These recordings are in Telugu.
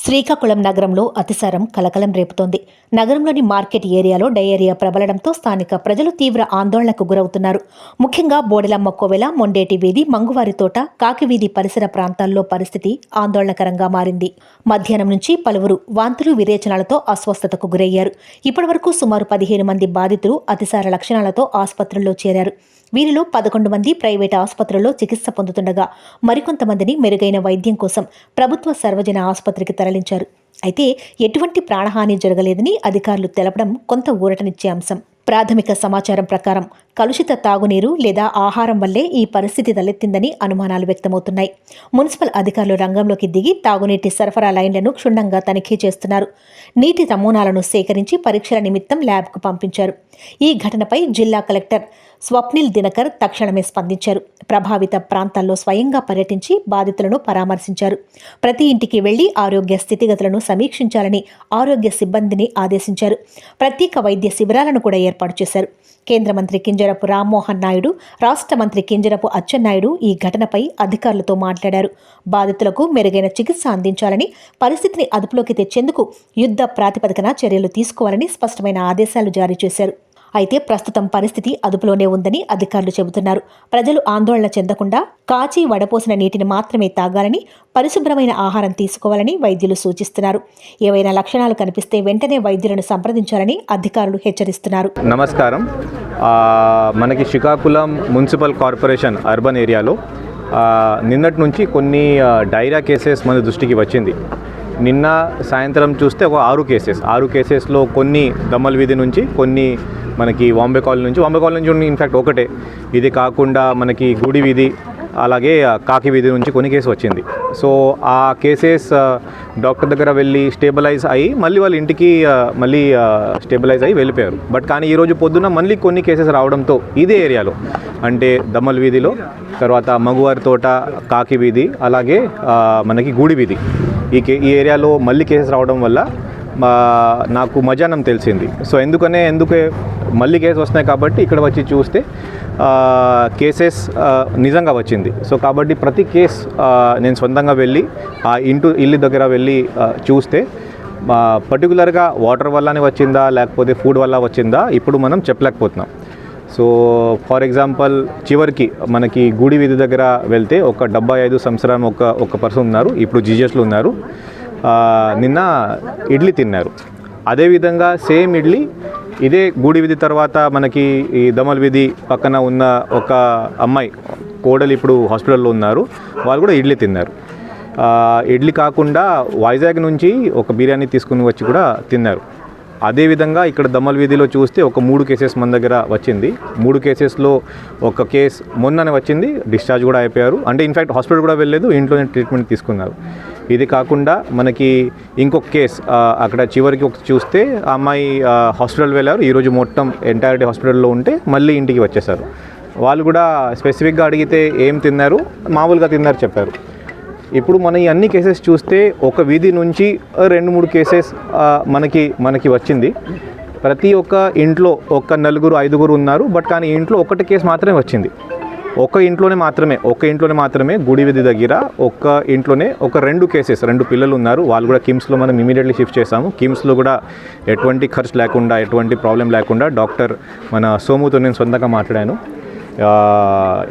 శ్రీకాకుళం నగరంలో అతిసారం కలకలం రేపుతోంది. నగరంలోని మార్కెట్ ఏరియాలో డయేరియా ప్రబలడంతో స్థానిక ప్రజలు తీవ్ర ఆందోళనకు గురవుతున్నారు. ముఖ్యంగా బోడెలమ్మ కోవెల, మొండేటి వీధి, మంగువారి తోట, కాకివీధి పరిసర ప్రాంతాల్లో పరిస్థితి ఆందోళనకరంగా మారింది. మధ్యాహ్నం నుంచి పలువురు వాంతులు, విరేచనాలతో అస్వస్థతకు గురయ్యారు. ఇప్పటివరకు సుమారు 15 మంది బాధితులు అతిసార లక్షణాలతో ఆసుపత్రుల్లో చేరారు. వీరిలో 11 మంది ప్రైవేటు ఆసుపత్రుల్లో చికిత్స పొందుతుండగా మరికొంతమందిని మెరుగైన వైద్యం కోసం ప్రభుత్వ సర్వజన ఆసుపత్రికి తరలించారు. అయితే ఎటువంటి ప్రాణహాని జరగలేదని అధికారులు తెలపడం కొంత ఊరటనిచ్చే అంశం. ప్రాథమిక సమాచారం ప్రకారం కలుషిత తాగునీరు లేదా ఆహారం వల్లే ఈ పరిస్థితి తలెత్తిందని అనుమానాలు వ్యక్తమవుతున్నాయి. మున్సిపల్ అధికారులు రంగంలోకి దిగి తాగునీటి సరఫరా లైన్లను క్షుణ్ణంగా తనిఖీ చేస్తున్నారు. నీటి నమూనాలను సేకరించి పరీక్షల నిమిత్తం ల్యాబ్కు పంపించారు. ఈ ఘటనపై జిల్లా కలెక్టర్ స్వప్నిల్ దినకర్ తక్షణమే స్పందించారు. ప్రభావిత ప్రాంతాల్లో స్వయంగా పర్యటించి బాధితులను పరామర్శించారు. ప్రతి ఇంటికి వెళ్లి ఆరోగ్య స్థితిగతులను సమీక్షించాలని ఆరోగ్య సిబ్బందిని ఆదేశించారు. ప్రత్యేక వైద్య శిబిరాలను కూడా ఏర్పాటు చేశారు. కేంద్ర మంత్రి కింజరపు రామ్మోహన్ నాయుడు, రాష్ట్ర మంత్రి కింజరపు అచ్చెన్నాయుడు ఈ ఘటనపై అధికారులతో మాట్లాడారు. బాధితులకు మెరుగైన చికిత్స అందించాలని, పరిస్థితిని అదుపులోకి తెచ్చేందుకు యుద్ధ ప్రాతిపదికన చర్యలు తీసుకోవాలని స్పష్టమైన ఆదేశాలు జారీ చేశారు. అయితే ప్రస్తుతం పరిస్థితి అదుపులోనే ఉందని అధికారులు చెబుతున్నారు. ప్రజలు ఆందోళన చెందకుండా కాచి వడపోసిన నీటిని మాత్రమే తాగాలని, పరిశుభ్రమైన ఆహారం తీసుకోవాలని వైద్యులు సూచిస్తున్నారు. ఏవైనా లక్షణాలు కనిపిస్తే వెంటనే వైద్యులను సంప్రదించాలని అధికారులు హెచ్చరిస్తున్నారు. నమస్కారం. మనకి శ్రీకాకుళం మున్సిపల్ కార్పొరేషన్ అర్బన్ ఏరియాలో నిన్నటి నుంచి కొన్ని డైరియా కేసెస్ మన దృష్టికి వచ్చింది. నిన్న సాయంత్రం చూస్తే ఒక 6 కేసెస్లో కొన్ని దమ్మల్ వీధి నుంచి, కొన్ని మనకి వాంబే కాలనీ నుంచి ఇన్ఫ్యాక్ట్ ఒకటే. ఇది కాకుండా మనకి గుడి వీధి, అలాగే కాకి వీధి నుంచి కొన్ని కేసు వచ్చింది. సో ఆ కేసెస్ డాక్టర్ దగ్గర వెళ్ళి స్టేబలైజ్ అయ్యి మళ్ళీ వాళ్ళ ఇంటికి స్టేబలైజ్ అయ్యి వెళ్ళిపోయారు. బట్ కానీ ఈరోజు పొద్దున్న మళ్ళీ కొన్ని కేసెస్ రావడంతో ఇదే ఏరియాలో, అంటే దమ్మల్ వీధిలో, తర్వాత మగువారి తోట, కాకి వీధి, అలాగే మనకి గుడి వీధి, ఈ ఏరియాలో మళ్ళీ కేసెస్ రావడం వల్ల నాకు మధ్యాహ్నం తెలిసింది. సో ఎందుకే మళ్ళీ కేసు వస్తున్నాయి కాబట్టి ఇక్కడ వచ్చి చూస్తే కేసెస్ నిజంగా వచ్చింది. సో కాబట్టి ప్రతి కేసు నేను సొంతంగా వెళ్ళి ఆ ఇల్లు దగ్గర వెళ్ళి చూస్తే పర్టికులర్గా వాటర్ వల్లనే వచ్చిందా లేకపోతే ఫుడ్ వల్ల వచ్చిందా ఇప్పుడు మనం చెప్పలేకపోతున్నాం. సో ఫర్ ఎగ్జాంపుల్ చివరికి మనకి గుడి వీధి దగ్గర వెళ్తే ఒక 75 సంవత్సరం ఒక పర్సన్ ఉన్నారు, ఇప్పుడు జీజస్లో ఉన్నారు. నిన్న ఇడ్లీ తిన్నారు. అదేవిధంగా సేమ్ ఇడ్లీ ఇదే గుడి వీధి తర్వాత మనకి ఈ దమల్ వీధి పక్కన ఉన్న ఒక అమ్మాయి కోడలు ఇప్పుడు హాస్పిటల్లో ఉన్నారు, వాళ్ళు కూడా ఇడ్లీ తిన్నారు. ఇడ్లీ కాకుండా వైజాగ్ నుంచి ఒక బిర్యానీ తీసుకుని వచ్చి కూడా తిన్నారు. అదేవిధంగా ఇక్కడ దమ్మల్ వీధిలో చూస్తే ఒక 3 కేసెస్ మన దగ్గర వచ్చింది. 3 కేసెస్లో ఒక కేసు మొన్ననే వచ్చింది, డిశ్చార్జ్ కూడా అయిపోయారు. అంటే ఇన్ఫ్యాక్ట్ హాస్పిటల్ కూడా వెళ్ళలేదు, ఇంట్లోనే ట్రీట్మెంట్ తీసుకున్నారు. ఇది కాకుండా మనకి ఇంకొక కేసు అక్కడ చివరికి చూస్తే ఆ అమ్మాయి హాస్పిటల్ వెళ్ళారు. ఈరోజు మొత్తం ఎంటైర్ హాస్పిటల్లో ఉంటే మళ్ళీ ఇంటికి వచ్చేసారు. వాళ్ళు కూడా స్పెసిఫిక్గా అడిగితే ఏం తిన్నారు, మామూలుగా తిన్నారు చెప్పారు. ఇప్పుడు మన ఈ అన్ని కేసెస్ చూస్తే ఒక వీధి నుంచి 2-3 కేసెస్ మనకి వచ్చింది. ప్రతి ఒక్క ఇంట్లో ఒక 4-5 ఉన్నారు. బట్ కానీ ఇంట్లో ఒకటి కేసు మాత్రమే వచ్చింది. ఒక ఇంట్లోనే మాత్రమే గుడి వీధి దగ్గర ఒక ఇంట్లోనే ఒక 2 కేసెస్, 2 పిల్లలు ఉన్నారు. వాళ్ళు కూడా కిమ్స్లో మనం ఇమీడియట్లీ షిఫ్ట్ చేసాము. కిమ్స్లో కూడా ఎటువంటి ఖర్చు లేకుండా, ఎటువంటి ప్రాబ్లం లేకుండా డాక్టర్ మన సోముతో నేను సొంతంగా మాట్లాడాను.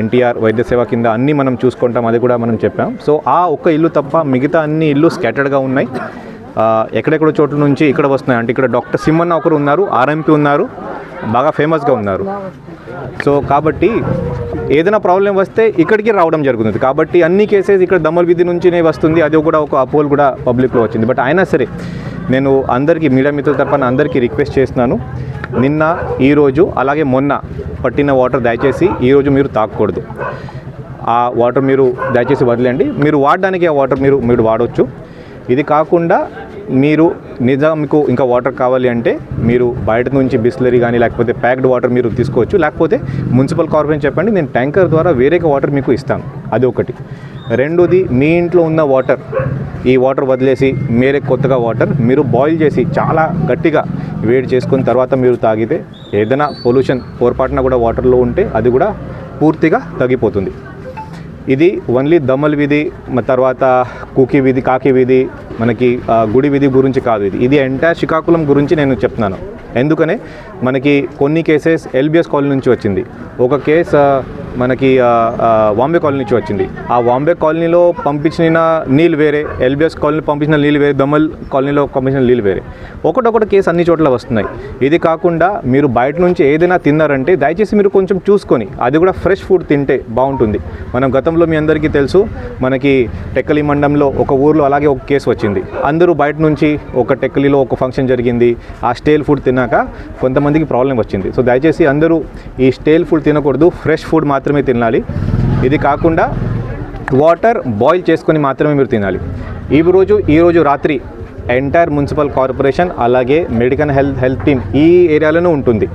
ఎన్టీఆర్ వైద్య సేవ కింద అన్నీ మనం చూసుకుంటాం, అది కూడా మనం చెప్పాం. సో ఆ ఒక్క ఇల్లు తప్ప మిగతా అన్ని ఇల్లు స్కాటర్డ్గా ఉన్నాయి. ఎక్కడెక్కడో చోట్ల నుంచి ఇక్కడ వస్తున్నాయి. అంటే ఇక్కడ డాక్టర్ సిమ్మన్న ఒకరు ఉన్నారు, ఆర్ఎంపీ ఉన్నారు, బాగా ఫేమస్గా ఉన్నారు. సో కాబట్టి ఏదైనా ప్రాబ్లం వస్తే ఇక్కడికి రావడం జరుగుతుంది. కాబట్టి అన్ని కేసెస్ ఇక్కడ దమ్మల్ వీధి నుంచినే వస్తుంది. అది కూడా ఒక అపోల్ కూడా పబ్లిక్లో వచ్చింది. బట్ అయినా సరే నేను అందరికీ, మీడియా మిత్రుల తరఫున అందరికీ రిక్వెస్ట్ చేస్తున్నాను, నిన్న, ఈరోజు, అలాగే మొన్న పట్టిన వాటర్ దయచేసి ఈరోజు మీరు తాగకూడదు. ఆ వాటర్ మీరు దయచేసి వదిలేండి. మీరు వాడడానికి ఆ వాటర్ మీరు వాడవచ్చు. ఇది కాకుండా మీకు ఇంకా వాటర్ కావాలి అంటే మీరు బయట నుంచి బిస్లరీ కానీ లేకపోతే ప్యాక్డ్ వాటర్ మీరు తీసుకోవచ్చు. లేకపోతే మున్సిపల్ కార్పొరేషన్ చెప్పండి, నేను ట్యాంకర్ ద్వారా వేరే వాటర్ మీకు ఇస్తాను. అది ఒకటి. రెండోది, మీ ఇంట్లో ఉన్న వాటర్, ఈ వాటర్ వదిలేసి మీరే కొత్తగా వాటర్ మీరు బాయిల్ చేసి చాలా గట్టిగా వేడి చేసుకున్న తర్వాత మీరు తాగితే ఏదైనా పొల్యూషన్ పొరపాటున కూడా వాటర్లో ఉంటే అది కూడా పూర్తిగా తగ్గిపోతుంది. ఇది ఓన్లీ దమ్మల్ వీధి, తర్వాత కాకి వీధి మనకి గుడి వీధి గురించి కాదు, ఇది ఎంటైర్ శ్రీకాకుళం గురించి నేను చెప్తున్నాను. ఎందుకనే మనకి కొన్ని కేసెస్ ఎల్బిఎస్ కాలనీ నుంచి వచ్చింది, ఒక కేసు మనకి వాంబే కాలనీ నుంచి వచ్చింది. ఆ వాంబే కాలనీలో పంపించిన నీళ్ళు వేరే, ఎల్బిఎస్ కాలనీ పంపించిన నీళ్ళు వేరే, దమల్ కాలనీలో పంపించిన నీళ్ళు వేరే, ఒకటొకటి కేసు అన్ని చోట్ల వస్తున్నాయి. ఇది కాకుండా మీరు బయట నుంచి ఏదైనా తిన్నారంటే దయచేసి మీరు కొంచెం చూసుకొని, అది కూడా ఫ్రెష్ ఫుడ్ తింటే బాగుంటుంది. మనం గతంలో మీ అందరికీ తెలుసు, మనకి టెక్కలి మండలంలో ఒక ఊర్లో అలాగే ఒక కేసు వచ్చింది. అందరూ బయట నుంచి ఒక టెక్కలిలో ఒక ఫంక్షన్ జరిగింది, ఆ స్టేల్ ఫుడ్ తిన్నాక కొంతమందికి ప్రాబ్లం వచ్చింది. సో దయచేసి అందరూ ఈ స్టేల్ ఫుడ్ తినకూడదు, ఫ్రెష్ ఫుడ్ మాత్రమే తినాలి. ఇది కాకుండా వాటర్ బాయిల్ చేసుకొని మాత్రమే మీరు తినాలి. ఈరోజు రాత్రి ఎంటైర్ మున్సిపల్ కార్పొరేషన్ అలాగే మెడికల్ హెల్త్ టీమ్ ఈ ఏరియాలోనే ఉంటుంది.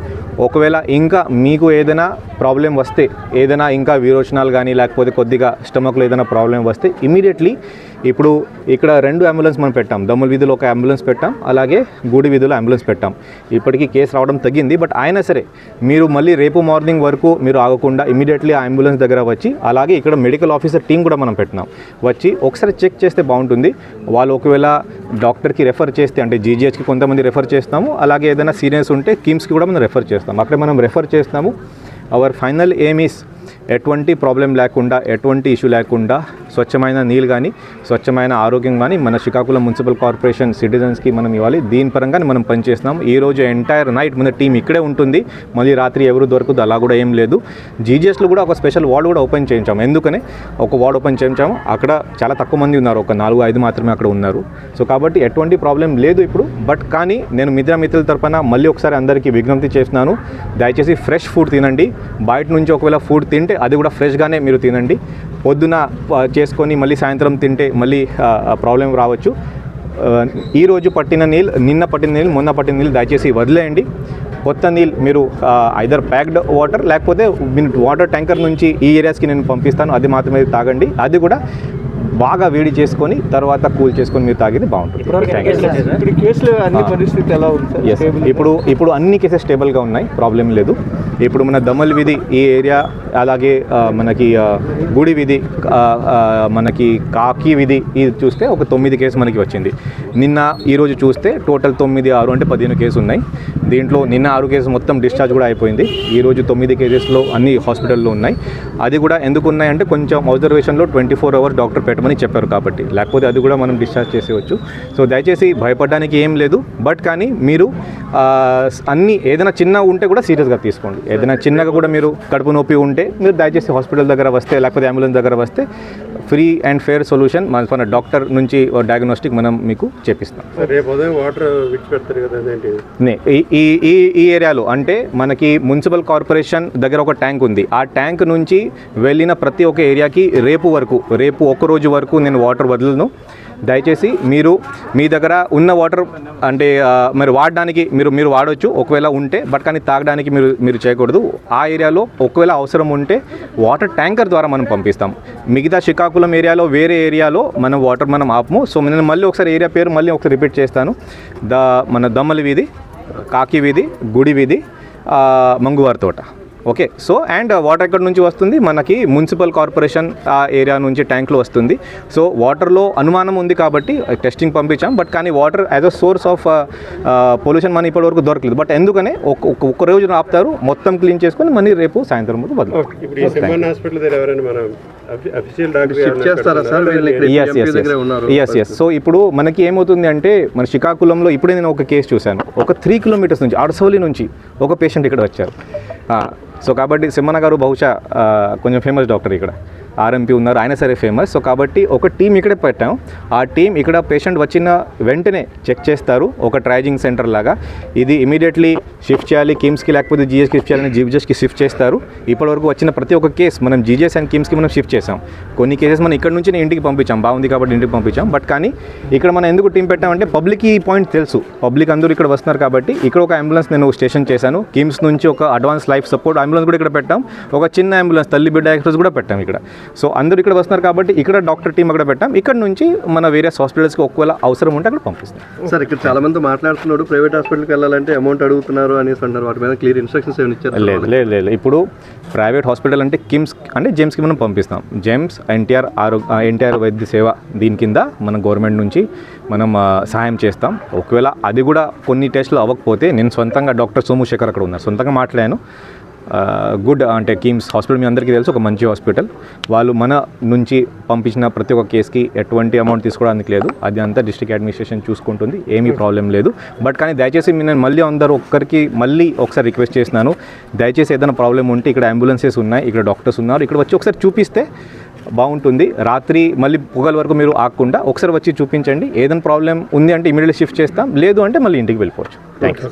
ఒకవేళ ఇంకా మీకు ఏదైనా ప్రాబ్లం వస్తే, ఏదైనా ఇంకా విరోచనాలు కానీ లేకపోతే కొద్దిగా స్టమక్లో ఏదైనా ప్రాబ్లం వస్తే ఇమీడియట్లీ ఇప్పుడు ఇక్కడ 2 అంబులెన్స్ మనం పెట్టాం. దమ్మల్ వీధిలో ఒక అంబులెన్స్ పెట్టాం, అలాగే గూడి వీధిలో అంబులెన్స్ పెట్టాం. ఇప్పటికీ కేసు రావడం తగ్గింది, బట్ అయినా సరే మీరు మళ్ళీ రేపు మార్నింగ్ వరకు మీరు ఆగకుండా ఇమీడియట్లీ ఆ అంబులెన్స్ దగ్గర వచ్చి, అలాగే ఇక్కడ మెడికల్ ఆఫీసర్ టీం కూడా మనం పెట్టినాం, వచ్చి ఒకసారి చెక్ చేస్తే బాగుంటుంది. వాళ్ళు ఒకవేళ డాక్టర్కి రెఫర్ చేస్తే, అంటే జీజీహెచ్కి కొంతమంది రెఫర్ చేస్తాము, అలాగే ఏదైనా సీరియస్ ఉంటే కిమ్స్కి కూడా మనం రెఫర్ చేస్తాం. అక్కడ మనం రెఫర్ చేస్తాము. అవర్ ఫైనల్ ఎయిమ్ ఈస్ ఎటువంటి ప్రాబ్లం లేకుండా, ఎటువంటి ఇష్యూ లేకుండా స్వచ్ఛమైన నీళ్ళు కానీ, స్వచ్ఛమైన ఆరోగ్యం కానీ మన శ్రీకాకుళం మున్సిపల్ కార్పొరేషన్ సిటిజన్స్కి మనం ఇవ్వాలి. దీని పరంగా మనం పనిచేస్తున్నాం. ఈరోజు ఎంటైర్ నైట్ మన టీం ఇక్కడే ఉంటుంది, మళ్ళీ రాత్రి ఎవరు దొరకదు అలా కూడా ఏం లేదు. జీజీఎస్లో కూడా ఒక స్పెషల్ వార్డు కూడా ఓపెన్ చేయించాము. ఎందుకనే ఒక వార్డు ఓపెన్ చేయించాము, అక్కడ చాలా తక్కువ మంది ఉన్నారు, ఒక 4-5 మాత్రమే అక్కడ ఉన్నారు. సో కాబట్టి ఎటువంటి ప్రాబ్లం లేదు ఇప్పుడు. బట్ కానీ నేను మిత్రుల తరపున మళ్ళీ ఒకసారి అందరికీ విజ్ఞప్తి చేస్తున్నాను, దయచేసి ఫ్రెష్ ఫుడ్ తినండి. బయట నుంచి ఒకవేళ ఫుడ్ తింటే అది కూడా ఫ్రెష్గానే మీరు తినండి. పొద్దున చేసుకొని మళ్ళీ సాయంత్రం తింటే మళ్ళీ ప్రాబ్లం రావచ్చు. ఈరోజు పట్టిన నీళ్ళు, నిన్న పట్టిన నీళ్ళు, మొన్న పట్టిన నీళ్ళు దయచేసి వదిలేయండి. కొత్త నీళ్ళు మీరు ఐదర్ ప్యాక్డ్ వాటర్ లేకపోతే వాటర్ ట్యాంకర్ నుంచి ఈ ఏరియాస్కి నేను పంపిస్తాను, అది మాత్రమే తాగండి. అది కూడా బాగా వేడి చేసుకొని తర్వాత కూల్ చేసుకొని మీరు తాగితే బాగుంటుంది. ఇప్పుడు అన్ని కేసెస్ స్టేబుల్గా ఉన్నాయి, ప్రాబ్లం లేదు. ఇప్పుడు మన దమల్ వీధి ఈ ఏరియా, అలాగే మనకి గుడి వీధి, మనకి కాకి వీధి ఇది చూస్తే ఒక 9 కేసు మనకి వచ్చింది. నిన్న ఈరోజు చూస్తే టోటల్ 9, 6 అంటే 15 కేసు ఉన్నాయి. దీంట్లో నిన్న 6 కేసు మొత్తం డిశ్చార్జ్ కూడా అయిపోయింది. ఈరోజు 9 కేసెస్లో అన్ని హాస్పిటల్లో ఉన్నాయి. అది కూడా ఎందుకు ఉన్నాయంటే కొంచెం అబ్జర్వేషన్లో 24 అవర్స్ డాక్టర్ పెట్టమని చెప్పారు కాబట్టి, లేకపోతే అది కూడా మనం డిశ్చార్జ్ చేసేవచ్చు. సో దయచేసి భయపడడానికి ఏం లేదు. బట్ కానీ మీరు అన్నీ ఏదైనా చిన్న ఉంటే కూడా సీరియస్గా తీసుకోండి. ఏదైనా చిన్నగా కూడా మీరు కడుపు నొప్పి ఉంటే మీరు దయచేసి హాస్పిటల్ దగ్గర వస్తే లేకపోతే అంబులెన్స్ దగ్గర వస్తే ఫ్రీ అండ్ ఫేర్ సొల్యూషన్ మన డాక్టర్ నుంచి డయాగ్నోస్టిక్ మనం మీకు చేపిస్తాం. ఈ ఏరియాలో అంటే మనకి మున్సిపల్ కార్పొరేషన్ దగ్గర ఒక ట్యాంక్ ఉంది. ఆ ట్యాంక్ నుంచి వెళ్ళిన ప్రతి ఒక్క ఏరియాకి రేపు ఒక రోజు వరకు నేను వాటర్ వదలను. దయచేసి మీరు మీ దగ్గర ఉన్న వాటర్ అంటే మరి వాడడానికి మీరు వాడవచ్చు ఒకవేళ ఉంటే, బట్ కానీ తాగడానికి మీరు చేయకూడదు. ఆ ఏరియాలో ఒకవేళ అవసరం ఉంటే వాటర్ ట్యాంకర్ ద్వారా మనం పంపిస్తాం. మిగతా శ్రీకాకుళం ఏరియాలో వేరే ఏరియాలో మనం వాటర్ మనం ఆపము. సో నేను మళ్ళీ ఒకసారి ఏరియా పేరు మళ్ళీ ఒకసారి రిపీట్ చేస్తాను. మన దమ్మలి వీధి, కాకి వీధి, గుడి వీధి, మంగువారి తోట. ఓకే. సో అండ్ వాటర్ ఎక్కడి నుంచి వస్తుంది, మనకి మున్సిపల్ కార్పొరేషన్ ఆ ఏరియా నుంచి ట్యాంక్లో వస్తుంది. సో వాటర్లో అనుమానం ఉంది కాబట్టి టెస్టింగ్ పంపించాం. బట్ కానీ water as a source of pollution మన ఇప్పటివరకు దొరకలేదు. బట్ ఎందుకనే ఒక్క రోజు ఆపుతారు, మొత్తం క్లీన్ చేసుకొని మళ్ళీ రేపు సాయంత్రం వరకు సో ఇప్పుడు మనకి ఏమవుతుంది అంటే, మన శ్రీకాకుళంలో ఇప్పుడే నేను ఒక కేసు చూశాను. ఒక 3 కిలోమీటర్స్ నుంచి అడసవల్లి నుంచి ఒక పేషెంట్ ఇక్కడ వచ్చారు. సో కాబట్టి సింహన్న గారు బహుశా కొంచెం ఫేమస్ డాక్టర్, ఇక్కడ ఆర్ఎంపీ ఉన్నారు, ఆయన సరే ఫేమస్. సో కాబట్టి ఒక టీం ఇక్కడే పెట్టాం. ఆ టీం ఇక్కడ పేషెంట్ వచ్చిన వెంటనే చెక్ చేస్తారు, ఒక ట్రయాజింగ్ సెంటర్ లాగా. ఇది ఇమీడియట్లీ షిఫ్ట్ చేయాలి కిమ్స్కి, లేకపోతే జీజీఎస్కి షిఫ్ట్ చేయాలని జీజీఎస్కి షిఫ్ట్ చేస్తారు. ఇప్పటివరకు వచ్చిన ప్రతి ఒక్క కేసు మనం జీజీఎస్ అండ్ కిమ్స్కి మనం షిఫ్ట్ చేసాం. కొన్ని కేసెస్ మనం ఇక్కడ నుంచి ఇంటికి పంపించాం, బాగుంది కాబట్టి ఇంటికి పంపించాం. బట్ కానీ ఇక్కడ మనం ఎందుకు టీం పెట్టామంటే పబ్లిక్కి ఈ పాయింట్ తెలుసు, పబ్లిక్ అందరూ ఇక్కడ వస్తున్నారు కాబట్టి. ఇక్కడ ఒక అంబులెన్స్ నేను స్టేషన్ చేశాను. కిమ్స్ నుంచి ఒక అడ్వాన్స్ లైఫ్ సపోర్ట్ అంబులెన్స్ కూడా ఇక్కడ పెట్టాం. ఒక చిన్న అంబులెన్స్ తల్లి బిడ్డ ఎక్స్ప్రెస్ కూడా పెట్టాం ఇక్కడ. సో అందరూ ఇక్కడ వస్తున్నారు కాబట్టి ఇక్కడ డాక్టర్ టీం అక్కడ పెట్టాం. ఇక్కడ నుంచి మన వేరియస్ హాస్పిటల్స్కి ఒకవేళ అవసరం ఉంటే అక్కడ పంపిస్తాం. సార్ ఇక్కడ చాలా మంది మాట్లాడుతున్నాడు ప్రైవేట్ హాస్పిటల్కి వెళ్ళాలంటే అమౌంట్ అడుగుతున్నారు అనేసి అంటారు. వాటి మీద క్లియర్ ఇన్స్ట్రక్షన్స్ ఏమైనా ఇచ్చారు? లేదు. ఇప్పుడు ప్రైవేట్ హాస్పిటల్ అంటే కిమ్స్ అంటే జేమ్స్కి మనం పంపిస్తాం. జేమ్స్ ఎన్టీఆర్ వైద్య సేవ దీని కింద మన గవర్నమెంట్ నుంచి మనం సహాయం చేస్తాం. ఒకవేళ అది కూడా కొన్ని టెస్టులు అవ్వకపోతే నేను సొంతంగా డాక్టర్ సోముశేఖర్ అక్కడ ఉన్నారు, సొంతంగా మాట్లాడాను. గుడ్ అంటే కిమ్స్ హాస్పిటల్ మీ అందరికీ తెలుసు, ఒక మంచి హాస్పిటల్. వాళ్ళు మన నుంచి పంపించిన ప్రతి ఒక్క కేసుకి ఎటువంటి అమౌంట్ తీసుకోవడానికి లేదు. అది అంతా డిస్ట్రిక్ట్ అడ్మినిస్ట్రేషన్ చూసుకుంటుంది, ఏమీ ప్రాబ్లం లేదు. బట్ కానీ దయచేసి నేను మళ్ళీ మళ్ళీ ఒకసారి రిక్వెస్ట్ చేస్తున్నాను, దయచేసి ఏదైనా ప్రాబ్లం ఉంటే ఇక్కడ అంబులెన్సెస్ ఉన్నాయి, ఇక్కడ డాక్టర్స్ ఉన్నారు, ఇక్కడ వచ్చి ఒకసారి చూపిస్తే బాగుంటుంది. రాత్రి మళ్ళీ పొగల వరకు మీరు ఆగకుండా ఒకసారి వచ్చి చూపించండి. ఏదైనా ప్రాబ్లం ఉంది అంటే ఇమీడియట్లీ షిఫ్ట్ చేస్తాం, లేదు అంటే మళ్ళీ ఇంటికి వెళ్ళిపోవచ్చు. Thank you.